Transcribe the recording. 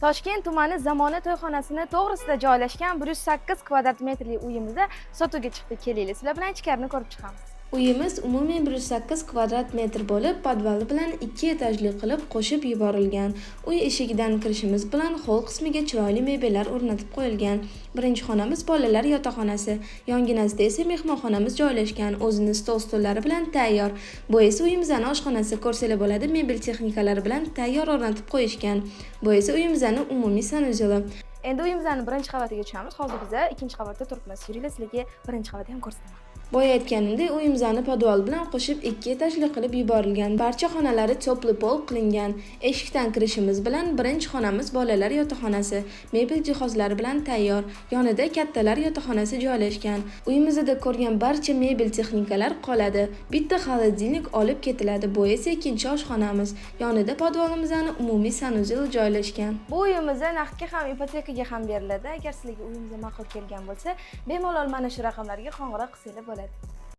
Toshkent tumani Zamona to'yxonasini to'g'risida joylashgan 108 kvadrat metrli uyimizda sotuvga chiqdi. Keling, sizlar bilan ichkarini ko'rib chiqamiz. Uyimiz umumiy 108 kvadrat metr bo'lib, podvali bilan 2 etajli qilib qo'shib yuborilgan. Uy eshigidan kirishimiz bilan hol qismiga chiroyli mebellar o'rnatib qo'yilgan. Birinchi xonamiz bolalar yotoqxonasi, yonginasida esa mehmonxonamiz joylashgan. O'zini stol-stollari bilan tayyor. Bu esa uyimizning oshxonasi, ko'rsanglar bo'ladi, mebel texnikalari bilan tayyor o'rnatib qo'yishgan. Bu esa uyimizning umumiy sanuzeli. Endi uyimizning birinchi qavatiga tushamiz. Hozir biz ikkinchi qavatda turibmiz. Yuringlar, sizlarga birinchi qavatni ham ko'rsataman. Boya aytganimdek, uyimizni podval bilan qo'shib 2 etajli qilib yuborilgan. Barcha xonalari to'pli pol qilingan. Eshikdan kirishimiz bilan birinchi xonamiz bolalar yotoqxonasi, mebel jihozlari bilan tayyor. Yonida kattalar yotoqxonasi joylashgan. Uyimizda ko'rgan barcha mebel texnikalar qoladi. Bitta xolodilnik olib ketiladi. Bu esa ikkinchi oshxonamiz. Yonida podvalimizning umumiy sanuzel joylashgan. Bu uyimizda naqdga ham, ipotekaga ham beriladi. Agar sizlarga uyimiz ma'qul kelgan bo'lsa, bemalol mana shu raqamlarga qo'ng'iroq qilsanglar bo'ladi.